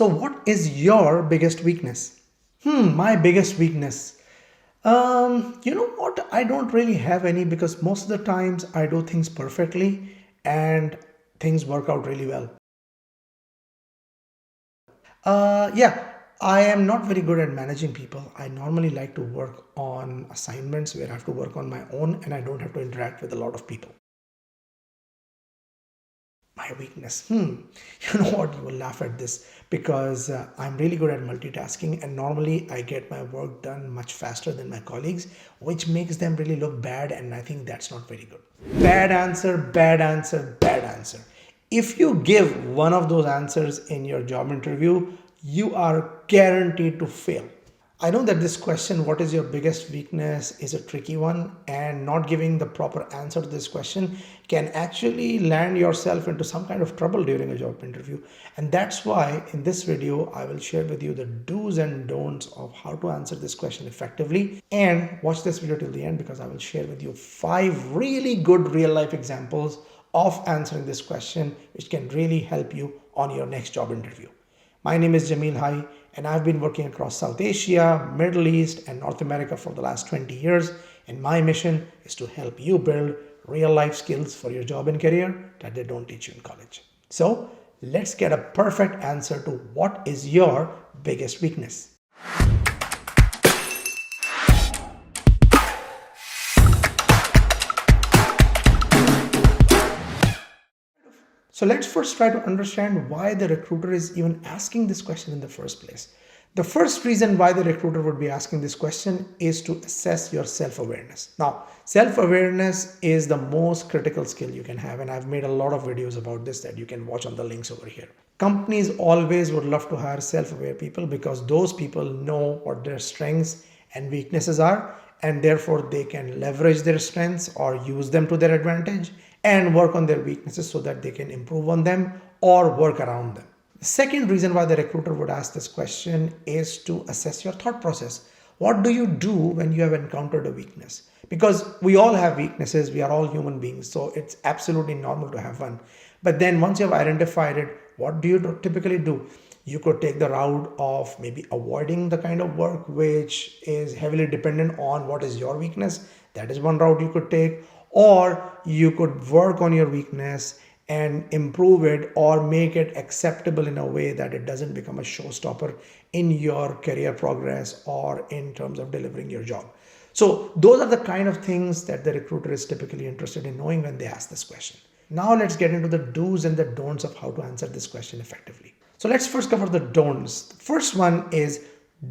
So what is your biggest weakness? My biggest weakness. You know what? I don't really have any because most of the times I do things perfectly and things work out really well. Yeah, I am not very good at managing people. I normally like to work on assignments where I have to work on my own and I don't have to interact with a lot of people. My weakness. You know what? You will laugh at this because I'm really good at multitasking and normally I get my work done much faster than my colleagues, which makes them really look bad. And I think that's not very good. Bad answer, bad answer, bad answer. If you give one of those answers in your job interview, you are guaranteed to fail. I know that this question, what is your biggest weakness, is a tricky one, and not giving the proper answer to this question can actually land yourself into some kind of trouble during a job interview. And that's why in this video, I will share with you the do's and don'ts of how to answer this question effectively. And watch this video till the end because I will share with you 5 really good real life examples of answering this question, which can really help you on your next job interview. My name is Jamil Hai, and I've been working across South Asia, Middle East, and North America for the last 20 years. And my mission is to help you build real life skills for your job and career that they don't teach you in college. So let's get a perfect answer to what is your biggest weakness. So let's first try to understand why the recruiter is even asking this question in the first place. The first reason why the recruiter would be asking this question is to assess your self-awareness. Now, self-awareness is the most critical skill you can have, and I've made a lot of videos about this that you can watch on the links over here. Companies always would love to hire self-aware people because those people know what their strengths and weaknesses are, and therefore they can leverage their strengths or use them to their advantage and work on their weaknesses so that they can improve on them or work around them. The second reason why the recruiter would ask this question is to assess your thought process. What do you do when you have encountered a weakness? Because we all have weaknesses, we are all human beings, so it's absolutely normal to have one. But then once you have identified it, what do you typically do? You could take the route of maybe avoiding the kind of work which is heavily dependent on what is your weakness. That is one route you could take. Or you could work on your weakness and improve it or make it acceptable in a way that it doesn't become a showstopper in your career progress or in terms of delivering your job. So those are the kind of things that the recruiter is typically interested in knowing when they ask this question. Now let's get into the do's and the don'ts of how to answer this question effectively. So let's first cover the don'ts. The first one is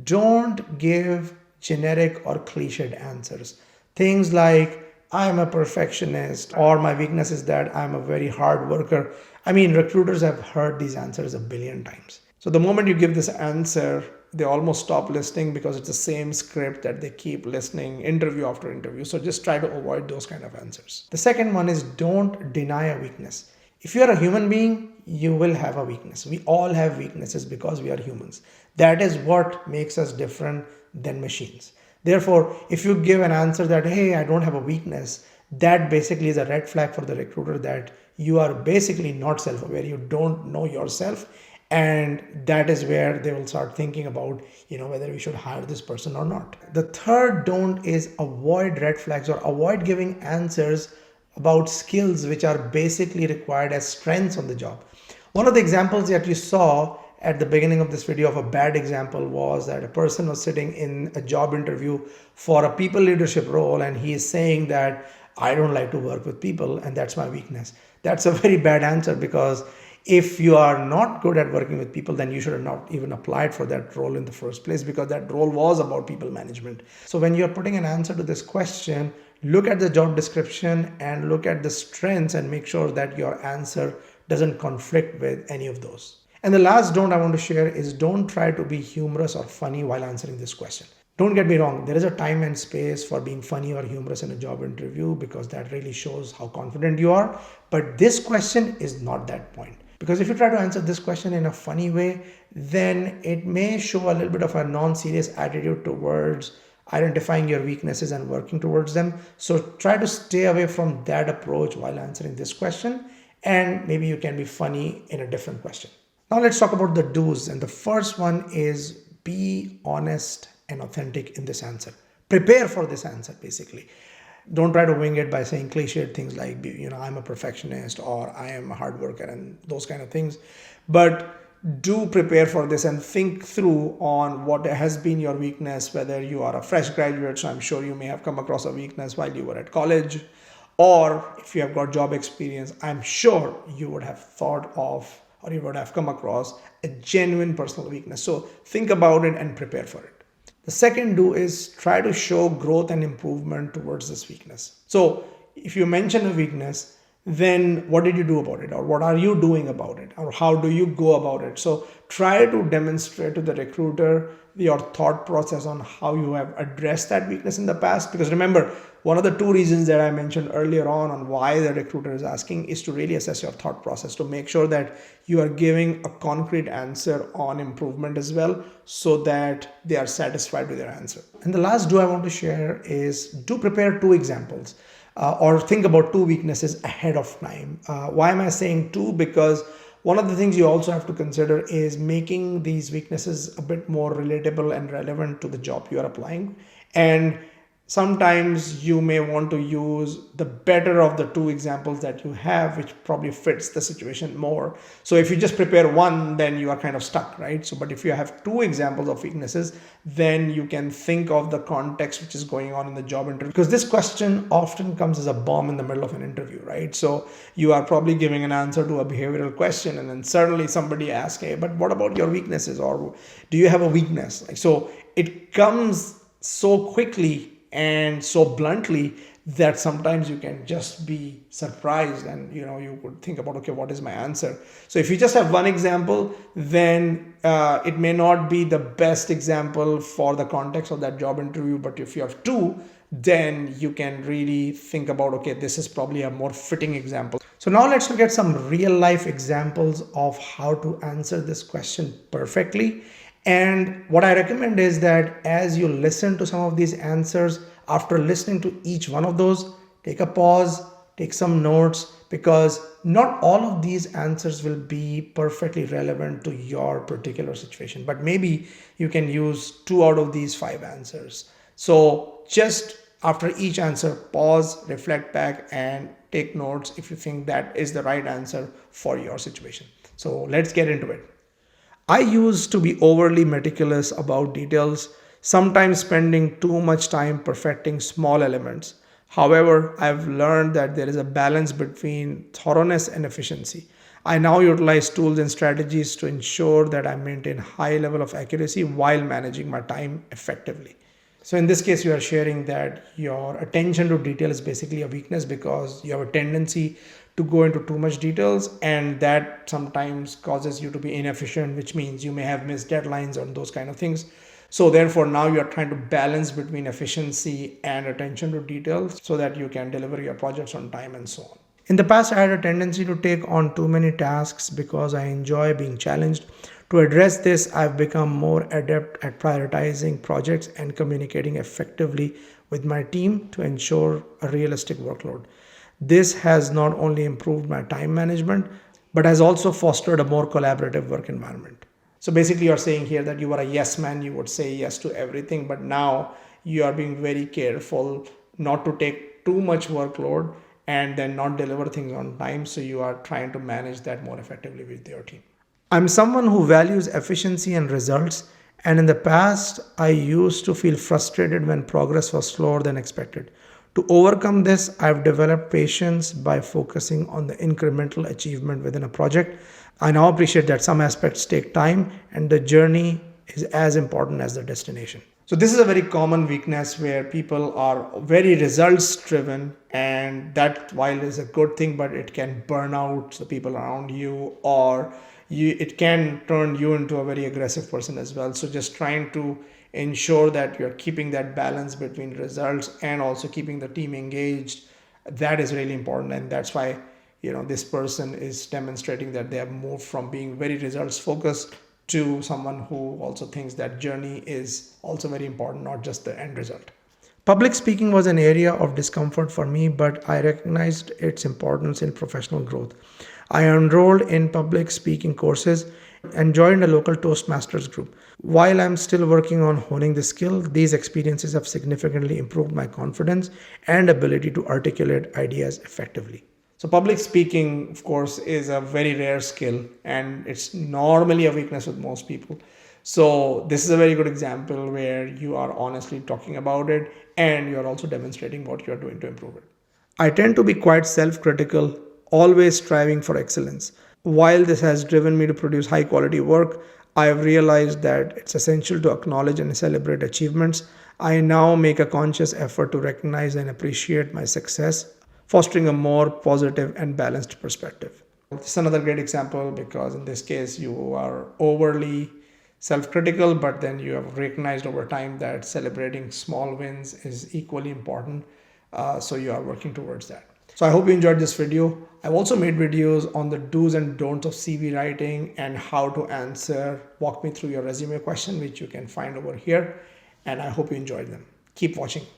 don't give generic or cliched answers. Things like, I'm a perfectionist, or my weakness is that I'm a very hard worker. I mean, recruiters have heard these answers a billion times. So the moment you give this answer, they almost stop listening because it's the same script that they keep listening interview after interview. So just try to avoid those kind of answers. The second one is don't deny a weakness. If you are a human being, you will have a weakness. We all have weaknesses because we are humans. That is what makes us different than machines. Therefore, if you give an answer that, hey, I don't have a weakness, that basically is a red flag for the recruiter that you are basically not self-aware. You don't know yourself. And that is where they will start thinking about, whether we should hire this person or not. The third don't is avoid red flags or avoid giving answers about skills which are basically required as strengths on the job. One of the examples that you saw at the beginning of this video of a bad example was that a person was sitting in a job interview for a people leadership role and he is saying that I don't like to work with people and that's my weakness. That's a very bad answer because if you are not good at working with people, then you should have not even applied for that role in the first place because that role was about people management. So when you're putting an answer to this question, look at the job description and look at the strengths and make sure that your answer doesn't conflict with any of those. And the last don't I want to share is don't try to be humorous or funny while answering this question. Don't get me wrong, there is a time and space for being funny or humorous in a job interview because that really shows how confident you are. But this question is not that point. Because if you try to answer this question in a funny way, then it may show a little bit of a non-serious attitude towards identifying your weaknesses and working towards them. So try to stay away from that approach while answering this question. And maybe you can be funny in a different question. Now let's talk about the do's. And the first one is be honest and authentic in this answer. Prepare for this answer, basically. Don't try to wing it by saying cliched things like, I'm a perfectionist or I am a hard worker and those kind of things. But do prepare for this and think through on what has been your weakness, whether you are a fresh graduate. So I'm sure you may have come across a weakness while you were at college, or if you have got job experience, I'm sure you would have thought of or you would have come across a genuine personal weakness. So think about it and prepare for it. The second do is try to show growth and improvement towards this weakness. So if you mention a weakness, then what did you do about it? Or what are you doing about it? Or how do you go about it? So try to demonstrate to the recruiter your thought process on how you have addressed that weakness in the past. Because remember, one of the two reasons that I mentioned earlier on why the recruiter is asking is to really assess your thought process, to make sure that you are giving a concrete answer on improvement as well, so that they are satisfied with their answer. And the last do I want to share is do prepare two examples. Or think about two weaknesses ahead of time. Why am I saying two? Because one of the things you also have to consider is making these weaknesses a bit more relatable and relevant to the job you are applying. And sometimes you may want to use the better of the two examples that you have, which probably fits the situation more. So if you just prepare one, then you are kind of stuck, right? So, but if you have two examples of weaknesses, then you can think of the context which is going on in the job interview. Because this question often comes as a bomb in the middle of an interview, right? So you are probably giving an answer to a behavioral question, and then suddenly somebody asks, hey, but what about your weaknesses? Or do you have a weakness? So it comes so quickly and so bluntly that sometimes you can just be surprised, and you could think about, okay, what is my answer? So if you just have one example, then it may not be the best example for the context of that job interview. But if you have two, then you can really think about, okay, this is probably a more fitting example. So now let's look at some real life examples of how to answer this question perfectly. And what I recommend is that as you listen to some of these answers, after listening to each one of those, take a pause, take some notes, because not all of these answers will be perfectly relevant to your particular situation, but maybe you can use 2 out of these 5 answers. So just after each answer, pause, reflect back, and take notes if you think that is the right answer for your situation. So let's get into it. I used to be overly meticulous about details, sometimes spending too much time perfecting small elements. However, I've learned that there is a balance between thoroughness and efficiency. I now utilize tools and strategies to ensure that I maintain high level of accuracy while managing my time effectively. So in this case, you are sharing that your attention to detail is basically a weakness because you have a tendency to go into too much details, and that sometimes causes you to be inefficient, which means you may have missed deadlines on those kind of things. So therefore now you are trying to balance between efficiency and attention to details so that you can deliver your projects on time and so on. In the past, I had a tendency to take on too many tasks because I enjoy being challenged. To address this, I've become more adept at prioritizing projects and communicating effectively with my team to ensure a realistic workload. This has not only improved my time management, but has also fostered a more collaborative work environment. So basically, you're saying here that you were a yes man, you would say yes to everything, but now you are being very careful not to take too much workload and then not deliver things on time. So you are trying to manage that more effectively with your team. I'm someone who values efficiency and results, and in the past, I used to feel frustrated when progress was slower than expected. To overcome this, I've developed patience by focusing on the incremental achievement within a project. I now appreciate that some aspects take time and the journey is as important as the destination. So this is a very common weakness where people are very results driven, and that while is a good thing, but it can burn out the people around you, or it can turn you into a very aggressive person as well. So just trying to ensure that you're keeping that balance between results and also keeping the team engaged, that is really important. And that's why this person is demonstrating that they have moved from being very results focused to someone who also thinks that journey is also very important, not just the end result. Public speaking was an area of discomfort for me, but I recognized its importance in professional growth. I enrolled in public speaking courses, and joined a local Toastmasters group. While I'm still working on honing the skill, these experiences have significantly improved my confidence and ability to articulate ideas effectively. So, public speaking, of course, is a very rare skill and it's normally a weakness with most people. So, this is a very good example where you are honestly talking about it and you're also demonstrating what you're doing to improve it. I tend to be quite self critical, always striving for excellence. While this has driven me to produce high quality work, I have realized that it's essential to acknowledge and celebrate achievements. I now make a conscious effort to recognize and appreciate my success, fostering a more positive and balanced perspective. This is another great example because in this case, you are overly self critical, but then you have recognized over time that celebrating small wins is equally important. So you are working towards that. So I hope you enjoyed this video. I've also made videos on the do's and don'ts of CV writing and how to answer, walk me through your resume question, which you can find over here. And I hope you enjoyed them. Keep watching.